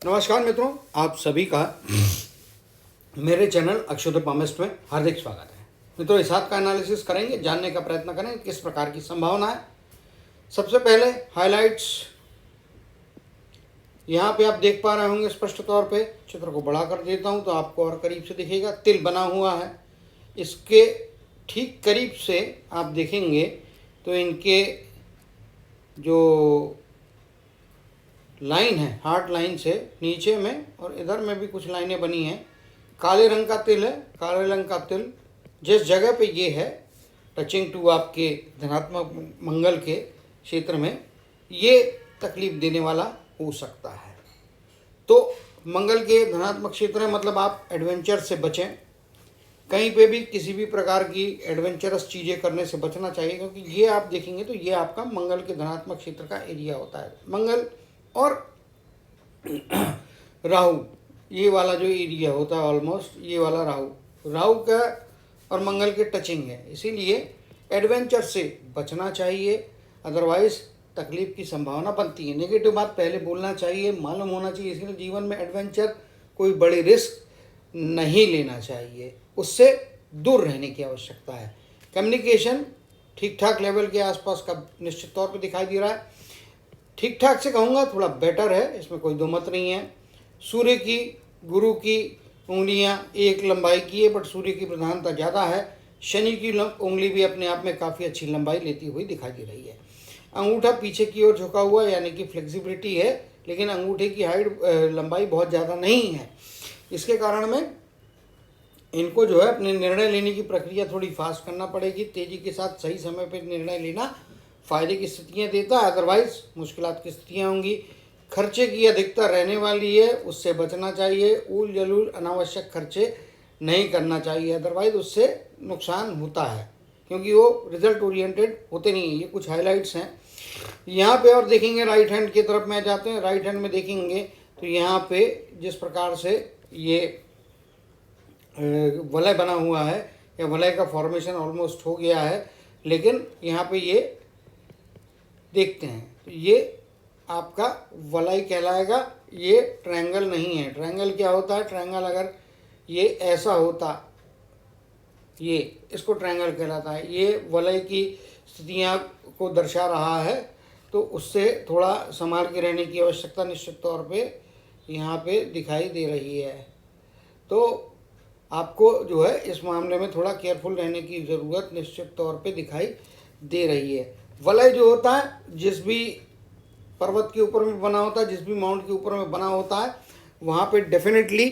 नमस्कार मित्रों, आप सभी का मेरे चैनल अक्षोद पामिस्ट में हार्दिक स्वागत है। मित्रों, इस हाथ का एनालिसिस करेंगे, जानने का प्रयत्न करेंगे किस प्रकार की संभावना है। सबसे पहले हाइलाइट्स यहाँ पे आप देख पा रहे होंगे स्पष्ट तौर पे। चित्र को बड़ा कर देता हूँ तो आपको और करीब से दिखेगा। तिल बना हुआ है, इसके ठीक करीब से आप देखेंगे तो इनके जो लाइन है, हार्ट लाइन से नीचे में और इधर में भी कुछ लाइनें बनी हैं। काले रंग का तिल है। काले रंग का तिल जिस जगह पे ये है, टचिंग टू आपके धनात्मक मंगल के क्षेत्र में, ये तकलीफ देने वाला हो सकता है। तो मंगल के धनात्मक क्षेत्र में मतलब आप एडवेंचर से बचें। कहीं पे भी किसी भी प्रकार की एडवेंचरस चीज़ें करने से बचना चाहिए, क्योंकि ये आप देखेंगे तो ये आपका मंगल के धनात्मक क्षेत्र का एरिया होता है। मंगल और राहु, ये वाला जो एरिया होता है ऑलमोस्ट, ये वाला राहु का और मंगल के टचिंग है, इसीलिए एडवेंचर से बचना चाहिए, अदरवाइज तकलीफ की संभावना बनती है। नेगेटिव बात पहले बोलना चाहिए, मालूम होना चाहिए। इसलिए जीवन में एडवेंचर, कोई बड़ी रिस्क नहीं लेना चाहिए, उससे दूर रहने की आवश्यकता है। कम्युनिकेशन ठीक ठाक लेवल के आसपास का निश्चित तौर पे दिखाई दे रहा है। ठीक ठाक से कहूँगा, थोड़ा बेटर है, इसमें कोई दो मत नहीं है। सूर्य की, गुरु की उंगलियां एक लंबाई की है, बट सूर्य की प्रधानता ज़्यादा है। शनि की उंगली भी अपने आप में काफ़ी अच्छी लंबाई लेती हुई दिखाई दे रही है। अंगूठा पीछे की ओर झुका हुआ, यानी कि फ्लेक्सिबिलिटी है, लेकिन अंगूठे की हाइट लंबाई बहुत ज़्यादा नहीं है। इसके कारण में इनको जो है अपने निर्णय लेने की प्रक्रिया थोड़ी फास्ट करना पड़ेगी। तेज़ी के साथ सही समय पर निर्णय लेना फायदे की स्थितियाँ देता है, अदरवाइज मुश्किलात की स्थितियाँ होंगी। खर्चे की अधिकता रहने वाली है, उससे बचना चाहिए। उल जलूल अनावश्यक खर्चे नहीं करना चाहिए, अदरवाइज उससे नुकसान होता है, क्योंकि वो रिजल्ट ओरिएंटेड होते नहीं हैं। ये कुछ हाइलाइट्स हैं यहाँ पे। और देखेंगे राइट हैंड की तरफ में जाते हैं। राइट हैंड में देखेंगे तो यहाँ पे जिस प्रकार से ये वलय बना हुआ है, या वलय का फॉर्मेशन ऑलमोस्ट हो गया है, लेकिन यहाँ पे ये देखते हैं तो ये आपका वलय कहलाएगा, ये ट्रायंगल नहीं है। ट्रायंगल क्या होता है? ट्रायंगल अगर ये ऐसा होता, ये इसको ट्रायंगल कहलाता है। ये वलय की स्थितियाँ को दर्शा रहा है, तो उससे थोड़ा संभाल के रहने की आवश्यकता निश्चित तौर पे यहाँ पे दिखाई दे रही है। तो आपको जो है इस मामले में थोड़ा केयरफुल रहने की ज़रूरत निश्चित तौर पे दिखाई दे रही है। वलय जो होता है, जिस भी पर्वत के ऊपर में बना होता है, जिस भी माउंट के ऊपर में बना होता है, वहाँ पे डेफिनेटली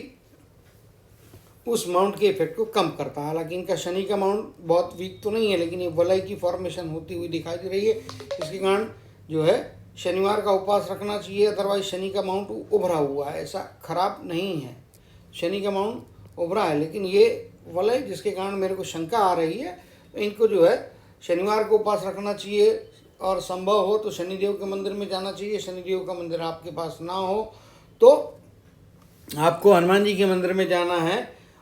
उस माउंट के इफेक्ट को कम करता है। हालांकि इनका शनि का माउंट बहुत वीक तो नहीं है, लेकिन ये वलय की फॉर्मेशन होती हुई दिखाई दे रही है। इसके कारण जो है शनिवार का उपवास रखना चाहिए, अदरवाइज शनि का माउंट उभरा हुआ है, ऐसा खराब नहीं है। शनि का माउंट उभरा है, लेकिन ये वलय जिसके कारण मेरे को शंका आ रही है, इनको जो है शनिवार को उपवास रखना चाहिए, और संभव हो तो शनिदेव के मंदिर में जाना चाहिए। शनिदेव का मंदिर आपके पास ना हो तो आपको हनुमान जी के मंदिर में जाना है,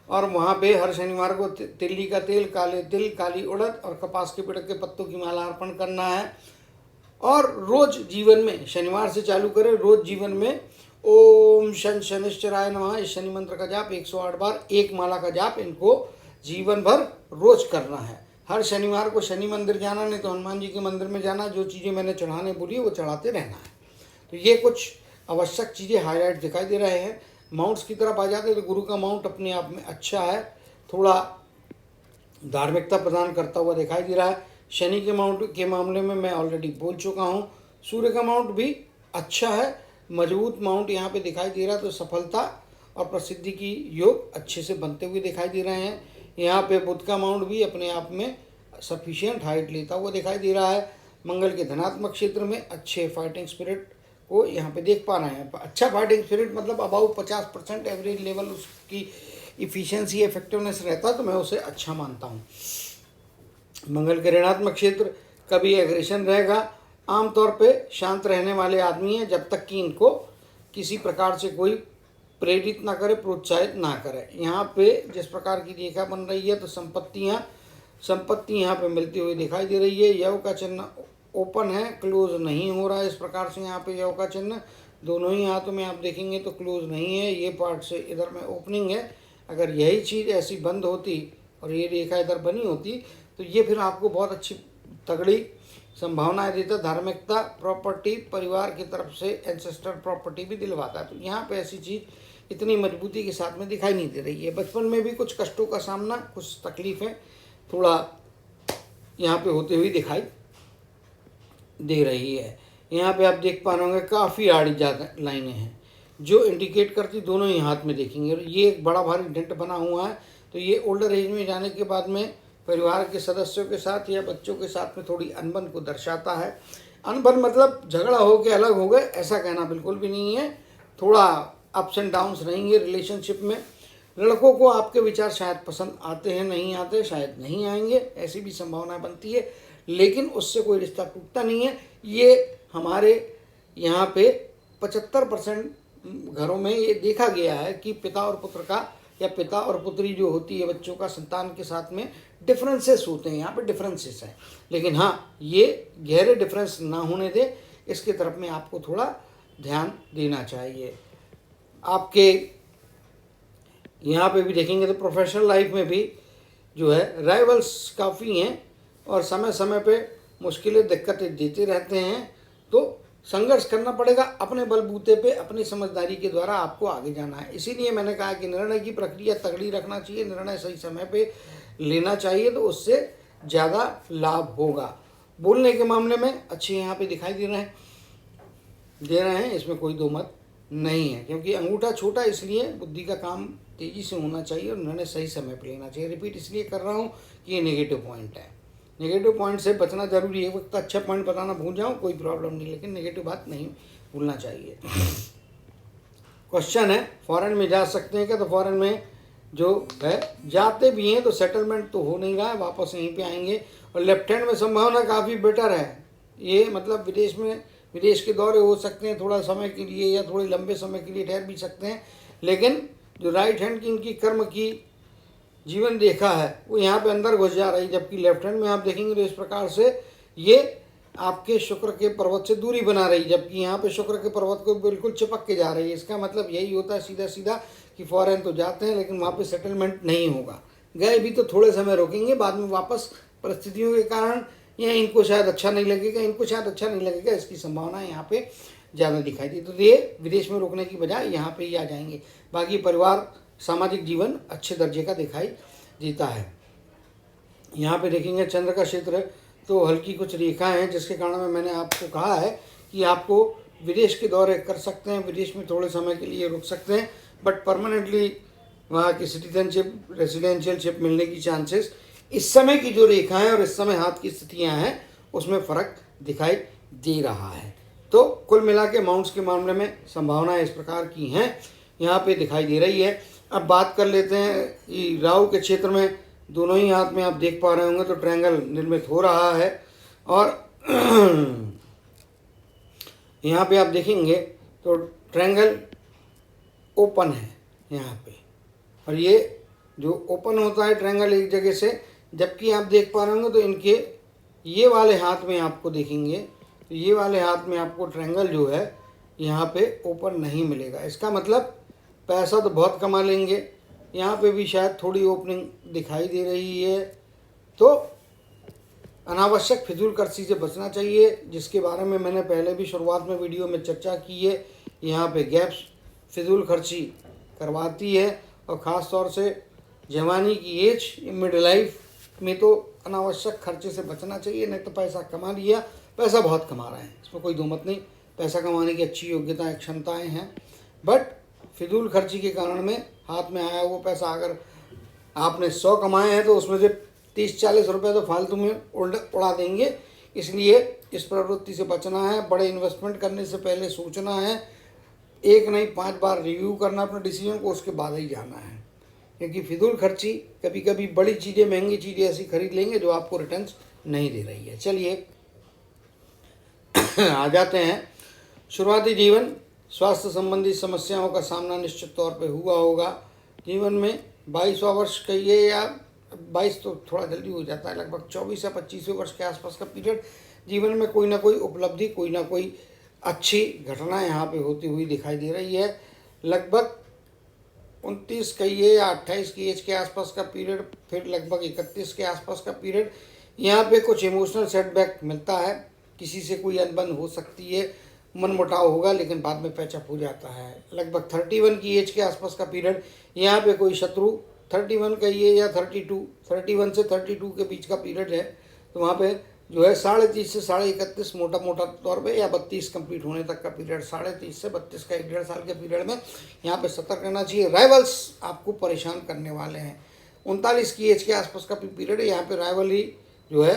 और वहाँ पे हर शनिवार को तिल्ली का तेल, काले तिल, काली उड़द और कपास के पेड़ के पत्तों की माला अर्पण करना है। और रोज जीवन में, शनिवार से चालू करें, रोज जीवन में ओम शन शनिश्चराय नमः, इस शनि मंत्र का जाप 108 बार, एक माला का जाप इनको जीवन भर रोज करना है। हर शनिवार को शनि मंदिर जाना, नहीं तो हनुमान जी के मंदिर में जाना। जो चीज़ें मैंने चढ़ाने बोली वो चढ़ाते रहना है। तो ये कुछ आवश्यक चीज़ें हाईलाइट दिखाई दे रहे हैं। माउंट्स की तरफ आ जाते हैं तो गुरु का माउंट अपने आप में अच्छा है, थोड़ा धार्मिकता प्रदान करता हुआ दिखाई दे रहा है। शनि के माउंट के मामले में मैं ऑलरेडी बोल चुका हूँ। सूर्य का माउंट भी अच्छा है, मजबूत माउंट यहाँ पे दिखाई दे रहा है, तो सफलता और प्रसिद्धि की योग अच्छे से बनते हुए दिखाई दे रहे हैं। यहाँ पे बुध का माउंट भी अपने आप में सफिशिएंट हाइट लेता हुआ दिखाई दे रहा है। मंगल के धनात्मक क्षेत्र में अच्छे फाइटिंग स्पिरिट को यहाँ पे देख पा रहे हैं। अच्छा फाइटिंग स्पिरिट मतलब अबाउट 50% एवरेज लेवल उसकी इफिशियंसी, इफेक्टिवनेस रहता है, तो मैं उसे अच्छा मानता हूँ। मंगल के ऋणात्मक क्षेत्र कभी एग्रेशन रहेगा। आमतौर पे शांत रहने वाले आदमी हैं, जब तक कि इनको किसी प्रकार से कोई प्रेरित ना करे, प्रोत्साहित ना करे। यहाँ पे जिस प्रकार की रेखा बन रही है, तो संपत्ति यहाँ पे मिलती हुई दिखाई दे रही है। यव का चिन्ह ओपन है, क्लोज नहीं हो रहा है। इस प्रकार से यहाँ पे यव का चिन्ह दोनों ही हाथों में आप देखेंगे तो क्लोज नहीं है, ये पार्ट से इधर में ओपनिंग है। अगर यही चीज़ ऐसी बंद होती और ये रेखा इधर बनी होती तो ये फिर आपको बहुत अच्छी तगड़ी संभावनाएं देता, धार्मिकता, प्रॉपर्टी, परिवार की तरफ से एंसेस्टर प्रॉपर्टी भी दिलवाता है। तो यहाँ पे ऐसी चीज़ इतनी मजबूती के साथ में दिखाई नहीं दे रही है। बचपन में भी कुछ कष्टों का सामना, कुछ तकलीफ़ें थोड़ा यहाँ पे होते हुए दिखाई दे रही है। यहाँ पे आप देख पा रहे होंगे काफ़ी आड़ी ज़्यादा लाइनें हैं जो इंडिकेट करती दोनों ही हाथ में देखेंगे। और ये एक बड़ा भारी डेंट बना हुआ है, तो ये ओल्डर एज में जाने के बाद में परिवार के सदस्यों के साथ या बच्चों के साथ में थोड़ी अनबन को दर्शाता है। अनबन मतलब झगड़ा हो के अलग हो गए ऐसा कहना बिल्कुल भी नहीं है, थोड़ा अप्स एंड डाउन्स रहेंगे रिलेशनशिप में। लड़कों को आपके विचार शायद पसंद आते हैं, नहीं आते, शायद नहीं आएंगे, ऐसी भी संभावना बनती है, लेकिन उससे कोई रिश्ता टूटता नहीं है। ये हमारे यहाँ पे 75% घरों में ये देखा गया है कि पिता और पुत्र का या पिता और पुत्री जो होती है बच्चों का संतान के साथ में डिफरेंसेस होते हैं। यहाँ पे डिफरेंसेस हैं, लेकिन हाँ ये गहरे डिफरेंस ना होने दे, इसके तरफ में आपको थोड़ा ध्यान देना चाहिए। आपके यहाँ पे भी देखेंगे तो प्रोफेशनल लाइफ में भी जो है राइवल्स काफ़ी हैं और समय समय पे मुश्किलें दिक्कतें देते रहते हैं, तो संघर्ष करना पड़ेगा। अपने बलबूते पे अपनी समझदारी के द्वारा आपको आगे जाना है। इसीलिए मैंने कहा कि निर्णय की प्रक्रिया तगड़ी रखना चाहिए, निर्णय सही समय पे लेना चाहिए, तो उससे ज़्यादा लाभ होगा। बोलने के मामले में अच्छे यहाँ पे दिखाई दे रहे हैं, इसमें कोई दो मत नहीं है, क्योंकि अंगूठा छोटा इसलिए बुद्धि का काम तेज़ी से होना चाहिए और निर्णय सही समय पर लेना चाहिए। रिपीट इसलिए कर रहा हूँ कि ये नेगेटिव पॉइंट है, नेगेटिव पॉइंट से बचना जरूरी है। एक वक्त अच्छा पॉइंट बताना भूल जाऊँ कोई प्रॉब्लम नहीं, लेकिन नेगेटिव बात नहीं भूलना चाहिए। क्वेश्चन है फॉरेन में जा सकते हैं क्या? तो फॉरेन में जो है जाते भी हैं तो सेटलमेंट तो हो नहीं रहा है, वापस यहीं पे आएंगे। और लेफ्ट हैंड में संभावना काफ़ी बेटर है, ये मतलब विदेश के दौरे हो सकते हैं थोड़ा समय के लिए या थोड़े लंबे समय के लिए ठहर भी सकते हैं। लेकिन जो राइट हैंड की इनकी कर्म की जीवन रेखा है वो यहाँ पे अंदर घुस जा रही, जबकि लेफ्ट हैंड में आप देखेंगे तो इस प्रकार से ये आपके शुक्र के पर्वत से दूरी बना रही, जबकि यहाँ पे शुक्र के पर्वत को बिल्कुल चिपक के जा रही है। इसका मतलब यही होता है सीधा सीधा कि फॉरेन तो जाते हैं लेकिन वहाँ पे सेटलमेंट नहीं होगा। गए भी तो थोड़े समय रोकेंगे, बाद में वापस परिस्थितियों के कारण या इनको शायद अच्छा नहीं लगेगा, इसकी संभावना यहाँ पे ज़्यादा दिखाई दी। तो ये विदेश में रोकने की बजाय यहाँ पे ही आ जाएंगे। बाकी परिवार सामाजिक जीवन अच्छे दर्जे का दिखाई देता है। यहाँ पे देखेंगे चंद्र का क्षेत्र तो हल्की कुछ रेखाएं हैं, जिसके कारण मैंने आपको कहा है कि आपको विदेश के दौरे कर सकते हैं, विदेश में थोड़े समय के लिए रुक सकते हैं, बट परमानेंटली वहाँ की सिटीजनशिप, रेसिडेंशियलशिप मिलने की चांसेस इस समय की जो रेखाएं और इस समय हाथ की स्थितियाँ हैं उसमें फ़र्क दिखाई दे रहा है। तो कुल मिला के अमाउंट्स के मामले में संभावनाएं इस प्रकार की हैं यहाँ पे दिखाई दे रही है। अब बात कर लेते हैं कि राहु के क्षेत्र में दोनों ही हाथ में आप देख पा रहे होंगे तो ट्रायंगल निर्मित हो रहा है और यहाँ पे आप देखेंगे तो ट्रायंगल ओपन है यहाँ पे, और ये जो ओपन होता है ट्रायंगल एक जगह से, जबकि आप देख पा रहे होंगे तो इनके ये वाले हाथ में आपको देखेंगे तो ये वाले हाथ में आपको ट्रायंगल जो है यहाँ पे ओपन नहीं मिलेगा। इसका मतलब पैसा तो बहुत कमा लेंगे, यहाँ पे भी शायद थोड़ी ओपनिंग दिखाई दे रही है। तो अनावश्यक फिजूल खर्ची से बचना चाहिए, जिसके बारे में मैंने पहले भी शुरुआत में वीडियो में चर्चा की है। यहाँ पे गैप्स फिजूल खर्ची करवाती है, और ख़ास तौर से जवानी की एज, मिड लाइफ में तो अनावश्यक खर्चे से बचना चाहिए। नहीं तो पैसा कमा लिया, पैसा बहुत कमा रहे हैं, इसमें कोई दो मत नहीं, पैसा कमाने की अच्छी योग्यताएँ क्षमताएँ हैं, बट फिजूल खर्ची के कारण में हाथ में आया वो पैसा अगर आपने 100 कमाए हैं तो उसमें से 30-40 रुपये तो फालतू में उड़ा देंगे। इसलिए इस प्रवृत्ति से बचना है। बड़े इन्वेस्टमेंट करने से पहले सोचना है, एक नहीं 5 बार रिव्यू करना अपने डिसीजन को, उसके बाद ही जाना है। क्योंकि फिजूल खर्ची कभी कभी बड़ी चीज़ें, महंगी चीज़ें ऐसी खरीद लेंगे जो आपको रिटर्न्स नहीं दे रही है। चलिए आ जाते हैं शुरुआती जीवन। स्वास्थ्य संबंधी समस्याओं का सामना निश्चित तौर पे हुआ होगा जीवन में। 22वां वर्ष कहिए या 22 तो थोड़ा जल्दी हो जाता है, लगभग 24 या 25वें वर्ष के आसपास का पीरियड जीवन में कोई ना कोई उपलब्धि, कोई ना कोई अच्छी घटना यहाँ पे होती हुई दिखाई दे रही है। लगभग 29 कहिए या 28 की एज के आसपास का पीरियड, फिर लगभग 31 के आसपास का पीरियड, यहाँ पे कुछ इमोशनल सेटबैक मिलता है। किसी से कोई अनबन हो सकती है, मनमुटाव होगा, लेकिन बाद में पैचअप हो जाता है। लगभग 31 की एज के आसपास का पीरियड, यहाँ पे कोई शत्रु 31 कहिए या 32, 31 से 32 के बीच का पीरियड है, तो वहाँ पे जो है 30.5 से 31.5 मोटा मोटा तौर पे, या 32 कंप्लीट होने तक का पीरियड, 30.5 से 32 का 1.5 साल के पीरियड में यहाँ पे सतर्क रहना चाहिए। राइवल्स आपको परेशान करने वाले हैं। 39 की एज के आसपास का पीरियड है, यहाँ पे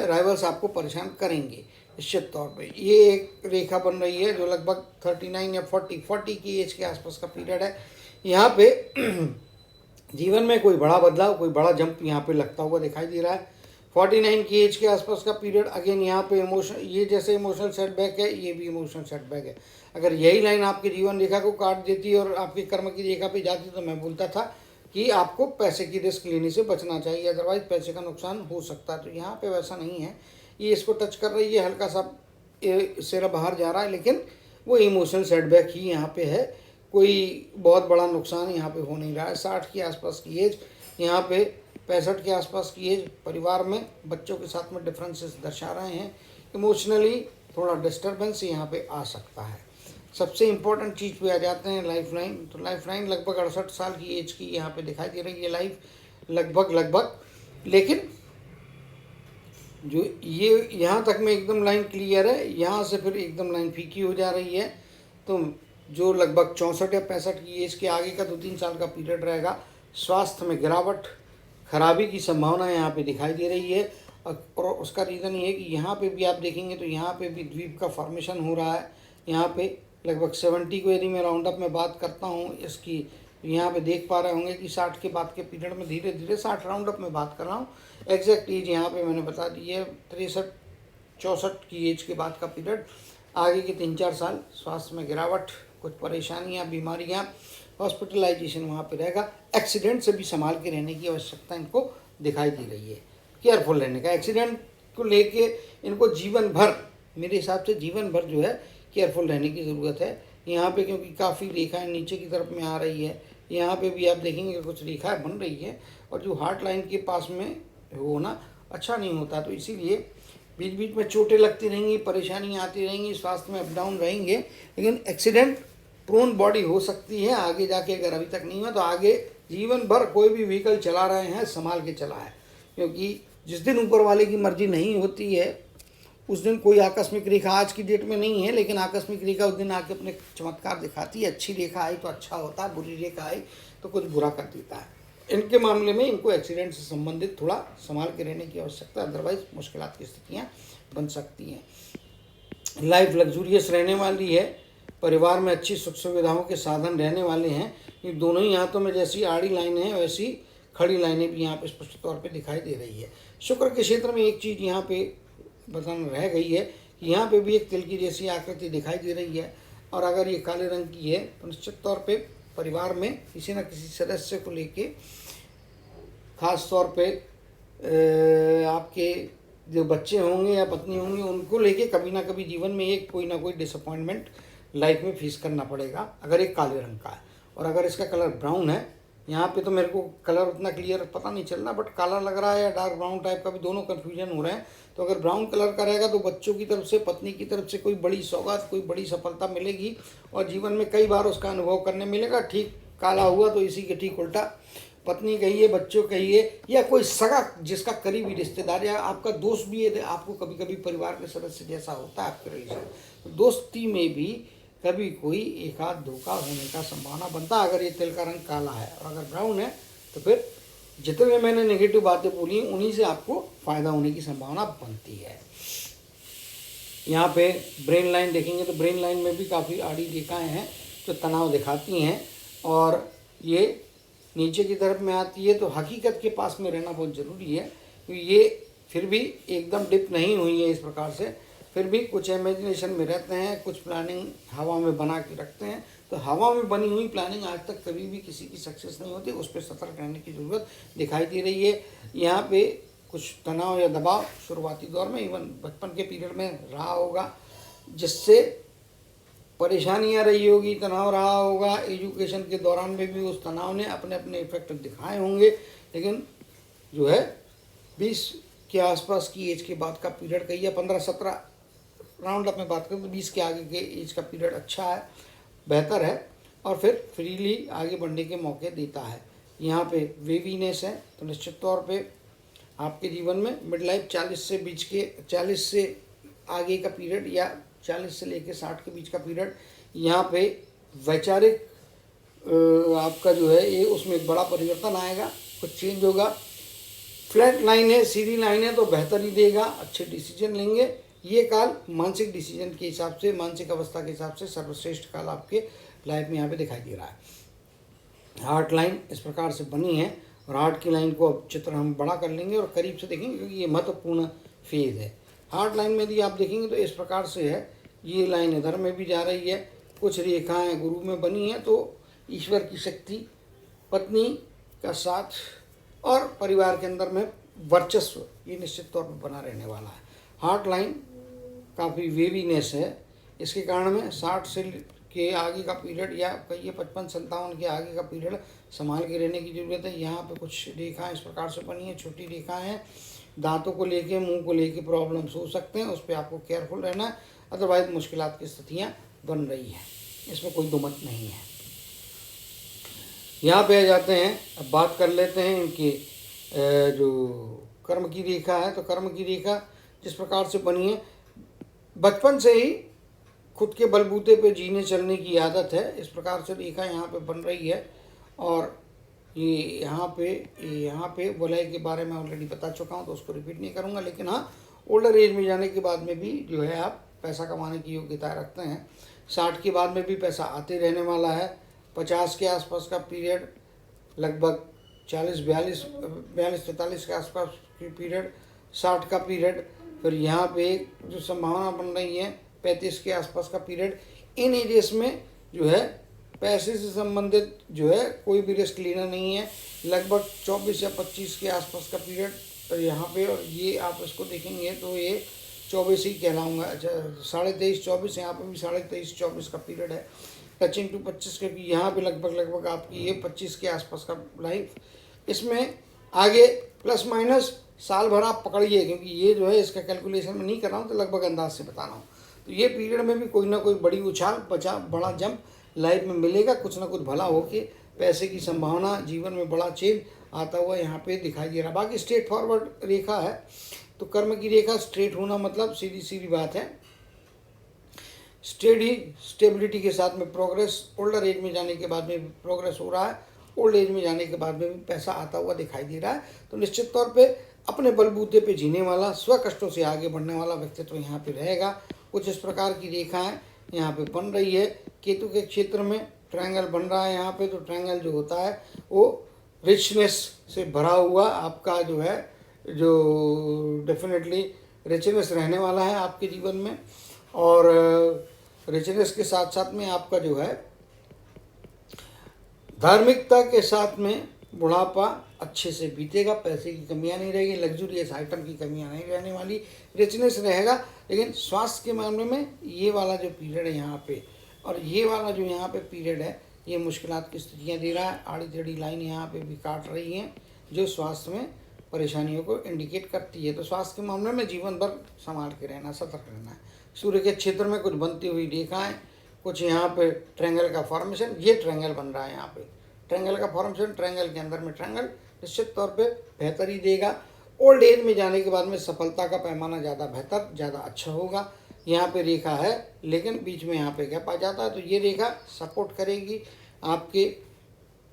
राइवल्स आपको परेशान करेंगे निश्चित तौर पे। ये एक रेखा बन रही है जो लगभग 39 या 40 की एज के आसपास का पीरियड है। यहाँ पे जीवन में कोई बड़ा बदलाव, कोई बड़ा जंप यहाँ पे लगता हुआ दिखाई दे रहा है। 49 की एज के आसपास का पीरियड, अगेन यहाँ पे ये जैसे इमोशनल सेटबैक है, ये भी इमोशनल सेटबैक है। अगर यही लाइन आपके जीवन रेखा को काट देती और आपके कर्म की रेखा पे जाती, तो मैं बोलता था कि आपको पैसे की रिस्क लेने से बचना चाहिए, अदरवाइज पैसे का नुकसान हो सकता है। तो यहाँ पे वैसा नहीं है। ये इसको टच कर रही है, हल्का सा सिरा बाहर जा रहा है, लेकिन वो इमोशनल सेटबैक ही यहाँ पे है। कोई बहुत बड़ा नुकसान यहाँ पे हो नहीं रहा है। 60 के आसपास की एज, यहाँ पे 65 के आसपास की एज, परिवार में बच्चों के साथ में डिफरेंसेस दर्शा रहे हैं। इमोशनली थोड़ा डिस्टर्बेंस यहाँ पे आ सकता है। सबसे इम्पोर्टेंट चीज़ पे आ जाते हैं लाइफ लाइन। तो लाइफ लाइन लगभग 68 साल की एज की यहाँ पे दिखाई दे रही है लाइफ, लगभग। लेकिन जो ये यहाँ तक में एकदम लाइन क्लियर है, यहाँ से फिर एकदम लाइन फीकी हो जा रही है। तो जो लगभग 64 या 65 की एज के आगे का 2-3 साल का पीरियड रहेगा, स्वास्थ्य में गिरावट, खराबी की संभावना यहाँ पे दिखाई दे रही है। और उसका रीज़न ये है कि यहाँ पे भी आप देखेंगे तो यहाँ पे भी द्वीप का फॉर्मेशन हो रहा है। यहाँ पे लगभग 70 को यदि मैं राउंड अप में बात करता हूँ इसकी, यहाँ पे देख पा रहे होंगे कि 60 के बाद के पीरियड में धीरे धीरे 60 राउंड अप में बात कर रहा हूँ। एग्जैक्ट एज यहाँ पे मैंने बता दी है, 63-64 की एज के बाद का पीरियड। आगे के 3-4 साल स्वास्थ्य में गिरावट, कुछ परेशानियाँ, बीमारियाँ, हॉस्पिटलाइजेशन वहाँ पे रहेगा। एक्सीडेंट से भी संभाल के रहने की आवश्यकता इनको दिखाई दे रही है, केयरफुल रहने का। एक्सीडेंट को लेके इनको जीवन भर, मेरे हिसाब से जीवन भर जो है केयरफुल रहने की ज़रूरत है। यहाँ पे क्योंकि काफ़ी रेखाएं नीचे की तरफ में आ रही है, यहाँ पे भी आप देखेंगे कुछ रेखाएं बन रही है, और जो हार्ट लाइन के पास में होना अच्छा नहीं होता। तो इसीलिए बीच बीच में चोटें लगती रहेंगी, परेशानियाँ आती रहेंगी, स्वास्थ्य में अप डाउन रहेंगे, लेकिन एक्सीडेंट प्रोन बॉडी हो सकती है आगे जाके। अगर अभी तक नहीं हुआ तो आगे जीवन भर कोई भी व्हीकल चला रहे हैं संभाल के चलाएं, क्योंकि जिस दिन ऊपर वाले की मर्जी नहीं होती है उस दिन कोई आकस्मिक रेखा आज की डेट में नहीं है, लेकिन आकस्मिक रेखा उस दिन आके अपने चमत्कार दिखाती है। अच्छी रेखा आई तो अच्छा होता है, बुरी रेखा आई तो कुछ बुरा कर देता है। इनके मामले में इनको एक्सीडेंट से संबंधित थोड़ा संभाल के रहने की आवश्यकता, अदरवाइज मुश्किलात की स्थितियाँ बन सकती हैं। लाइफ लग्जूरियस रहने वाली है, परिवार में अच्छी सुख सुविधाओं के साधन रहने वाले हैं। ये दोनों ही हाथों में जैसी आड़ी लाइनें हैं वैसी खड़ी लाइनें भी यहाँ पे स्पष्ट तौर पे दिखाई दे रही है। शुक्र के क्षेत्र में एक चीज़ यहाँ पे बताना रह गई है कि यहाँ पे भी एक तिल की जैसी आकृति दिखाई दे रही है, और अगर ये काले रंग की है तो निश्चित तौर पे परिवार में किसी न किसी सदस्य को लेके, खास तौर पे आपके जो बच्चे होंगे या पत्नी होंगी उनको लेके कभी ना कभी जीवन में एक कोई ना कोई डिसअपॉइंटमेंट लाइफ में फेस करना पड़ेगा, अगर एक काले रंग का है। और अगर इसका कलर ब्राउन है, यहाँ पे तो मेरे को कलर उतना क्लियर पता नहीं चल रहा, बट काला लग रहा है या डार्क ब्राउन टाइप का भी, दोनों कन्फ्यूजन हो रहे हैं। तो अगर ब्राउन कलर का रहेगा तो बच्चों की तरफ से, पत्नी की तरफ से कोई बड़ी सौगात, कोई बड़ी सफलता मिलेगी, और जीवन में कई बार उसका अनुभव करने मिलेगा। ठीक काला हुआ तो इसी के ठीक उल्टा, पत्नी कहिए, बच्चों कहिए, या कोई सगा जिसका करीबी रिश्तेदार या आपका दोस्त भी है, आपको कभी कभी परिवार के सदस्य जैसा होता है आपके रिलेशन, तो दोस्ती में भी कभी कोई एक आध धोखा होने का संभावना बनता है, अगर ये तिल का रंग काला है। और अगर ब्राउन है तो फिर जितने मैंने नेगेटिव बातें बोली उन्हीं से आपको फ़ायदा होने की संभावना बनती है। यहाँ पे ब्रेन लाइन देखेंगे तो ब्रेन लाइन में भी काफ़ी आड़ी रेखाएं हैं जो तनाव दिखाती हैं, और ये नीचे की तरफ में आती है। तो हकीकत के पास में रहना बहुत ज़रूरी है, क्योंकि ये फिर भी एकदम डिप नहीं हुई है इस प्रकार से, फिर भी कुछ इमेजिनेशन में रहते हैं, कुछ प्लानिंग हवा में बना के रखते हैं। तो हवा में बनी हुई प्लानिंग आज तक कभी भी किसी की सक्सेस नहीं होती, उस पर सतर्क रहने की ज़रूरत दिखाई दे रही है। यहाँ पे कुछ तनाव या दबाव शुरुआती दौर में, इवन बचपन के पीरियड में रहा होगा, जिससे परेशानियां रही होगी, तनाव रहा होगा, एजुकेशन के दौरान में भी उस तनाव ने अपने अपने इफेक्ट दिखाए होंगे। लेकिन जो है 20 के आसपास की एज के बाद का पीरियड कही है, 15-17 राउंड अप में बात करें तो 20 के आगे के एज का पीरियड अच्छा है, बेहतर है, और फिर फ्रीली आगे बढ़ने के मौके देता है। यहाँ पे वेवीनेस है, तो निश्चित तौर पे आपके जीवन में मिड लाइफ 40 से आगे का पीरियड या 40 से लेकर 60 के बीच का पीरियड, यहाँ पे वैचारिक आपका जो है ये उसमें एक बड़ा परिवर्तन आएगा, कुछ चेंज होगा। फ्लैट लाइन है, सीधी लाइन है, तो बेहतर ही देगा, अच्छे डिसीजन लेंगे। ये काल मानसिक डिसीजन के हिसाब से, मानसिक अवस्था के हिसाब से सर्वश्रेष्ठ काल आपके लाइफ में यहाँ पे दिखाई दे रहा है। हार्ट लाइन इस प्रकार से बनी है, और हार्ट की लाइन को अब चित्र हम बड़ा कर लेंगे और करीब से देखेंगे, क्योंकि ये महत्वपूर्ण फेज है। हार्ट लाइन में यदि आप देखेंगे तो इस प्रकार से है, ये लाइन इधर में भी जा रही है, कुछ रेखाएं गुरु में बनी हैं, तो ईश्वर की शक्ति, पत्नी का साथ और परिवार के अंदर में वर्चस्व, ये निश्चित तौर पर बना रहने वाला है। हार्ट लाइन काफ़ी वेवीनेस है, इसके कारण में 60 से के आगे का पीरियड या कहिए 55-57 के आगे का पीरियड संभाल के रहने की ज़रूरत है। यहाँ पे कुछ रेखाएं इस प्रकार से बनी है, छोटी रेखाएं हैं, दांतों को लेके, मुंह को लेके प्रॉब्लम्स हो सकते हैं, उस पर आपको केयरफुल रहना है, अदरवाइज मुश्किलात की स्थितियाँ बन रही हैं, इसमें कोई दुमत नहीं है। यहाँ पे आ जाते हैं, अब बात कर लेते हैं इनकी जो कर्म की रेखा है। तो कर्म की रेखा जिस प्रकार से बनी है, बचपन से ही खुद के बलबूते पे जीने चलने की आदत है, इस प्रकार से रेखा यहाँ पे बन रही है। और ये यहाँ पे वलय के बारे में ऑलरेडी बता चुका हूँ, तो उसको रिपीट नहीं करूँगा। लेकिन हाँ, ओल्डर एज में जाने के बाद में भी जो है आप पैसा कमाने की योग्यता रखते हैं। 60 के बाद में भी पैसा आते रहने वाला है। 50 के आसपास का पीरियड, लगभग 42-43 के आसपास की पीरियड, 60 का पीरियड, फिर यहाँ पे जो संभावना बन रही है 35 के आसपास का पीरियड। इन एरियस में जो है पैसे से संबंधित जो है कोई भी रिस्क लेना नहीं है। लगभग 24 या 25 के आसपास का पीरियड तो यहाँ पे, और ये आप इसको देखेंगे तो ये 24 ही कहलाऊँगा। अच्छा, 23.5-24, यहाँ पे भी 23.5-24 का पीरियड है, टचिंग टू 25, क्योंकि यहाँ पे लगभग आपकी ये 25 के आसपास का लाइफ। इसमें आगे प्लस माइनस साल भर आप पकड़िए, क्योंकि ये जो है इसका कैलकुलेशन में नहीं कर रहा हूँ, तो लगभग अंदाज से बता रहा हूँ। तो ये पीरियड में भी कोई ना कोई बड़ी उछाल, बड़ा जंप लाइफ में मिलेगा, कुछ ना कुछ भला होके पैसे की संभावना, जीवन में बड़ा चेंज आता हुआ यहाँ पे दिखाई दे रहा। बाकी स्ट्रेट फॉरवर्ड रेखा है, तो कर्म की रेखा स्ट्रेट होना मतलब सीधी सीधी बात है, स्टेडी स्टेबिलिटी के साथ में प्रोग्रेस। ओल्डर एज में जाने के बाद में प्रोग्रेस हो रहा है, ओल्ड एज में जाने के बाद में भी पैसा आता हुआ दिखाई दे रहा है। तो निश्चित तौर पे अपने बलबूते पे जीने वाला, स्व कष्टों से आगे बढ़ने वाला व्यक्तित्व यहाँ पे रहेगा। कुछ इस प्रकार की रेखाएं यहाँ पे बन रही है। केतु के क्षेत्र में ट्रायंगल बन रहा है यहाँ पे, तो ट्रायंगल जो होता है वो रिचनेस से भरा हुआ आपका जो है, जो डेफिनेटली रिचनेस रहने वाला है आपके जीवन में। और रिचनेस के साथ साथ में आपका जो है धार्मिकता के साथ में बुढ़ापा अच्छे से बीतेगा, पैसे की कमियां नहीं रहेगी, लग्जूरियस आइटम की कमियां नहीं रहने वाली, रिचनेस रहेगा। लेकिन स्वास्थ्य के मामले में ये वाला जो पीरियड है यहाँ पे, और ये वाला जो यहाँ पे पीरियड है, ये मुश्किलात की स्थितियाँ दे रहा है। आड़ी टेढ़ी लाइन यहाँ पे भी काट रही हैं, जो स्वास्थ्य में परेशानियों को इंडिकेट करती है। तो स्वास्थ्य के मामले में जीवन भर संभाल के रहना, सतर्क रहना है। सूर्य के क्षेत्र में कुछ बनती हुई रेखाएं, कुछ यहाँ पे ट्रायंगल का फॉर्मेशन, ये ट्रायंगल बन रहा है यहाँ पे, ट्रायंगल का फॉर्मेशन, ट्रायंगल के अंदर में ट्रायंगल निश्चित तौर पे बेहतर ही देगा। ओल्ड एज में जाने के बाद में सफलता का पैमाना ज़्यादा बेहतर, ज़्यादा अच्छा होगा। यहाँ पे रेखा है, लेकिन बीच में यहाँ पे गैप आ जाता है, तो ये रेखा सपोर्ट करेगी आपके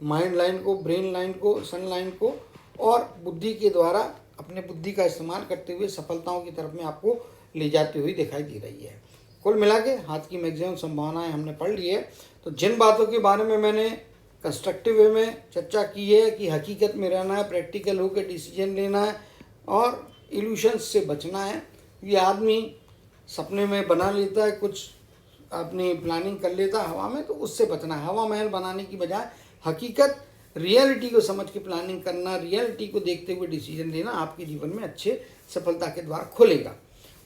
माइंड लाइन को, ब्रेन लाइन को, सन लाइन को, और बुद्धि के द्वारा अपने बुद्धि का इस्तेमाल करते हुए सफलताओं की तरफ में आपको ले जाती हुई दिखाई दे रही है। कुल मिला के हाथ की मैक्सिमम संभावनाएं हमने पढ़ ली है। तो जिन बातों के बारे में मैंने कंस्ट्रक्टिव वे में चर्चा की है कि हकीकत में रहना है, प्रैक्टिकल होकर डिसीजन लेना है और इल्यूशंस से बचना है। ये आदमी सपने में बना लेता है, कुछ अपनी प्लानिंग कर लेता है हवा में, तो उससे बचना है। हवा महल बनाने की बजाय हकीकत, रियलिटी को समझ के प्लानिंग करना, रियलिटी को देखते हुए डिसीजन लेना आपके जीवन में अच्छे सफलता के द्वार खोलेगा।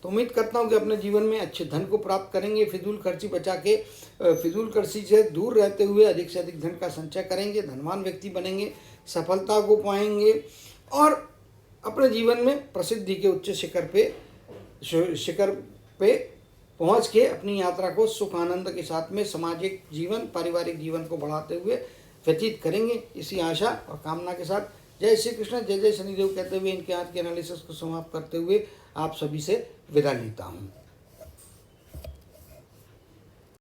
तो उम्मीद करता हूँ कि अपने जीवन में अच्छे धन को प्राप्त करेंगे, फिजूल खर्ची बचा के फिजूल खर्ची से दूर रहते हुए अधिक से अधिक धन का संचय करेंगे, धनवान व्यक्ति बनेंगे, सफलता को पाएंगे और अपने जीवन में प्रसिद्धि के उच्च शिखर पे पहुँच के अपनी यात्रा को सुख आनंद के साथ में सामाजिक जीवन, पारिवारिक जीवन को बढ़ाते हुए व्यतीत करेंगे। इसी आशा और कामना के साथ जय श्री कृष्ण, जय जय शनिदेव कहते हुए इनके आज के एनालिसिस को समाप्त करते हुए आप सभी से विदा लेता हूँ।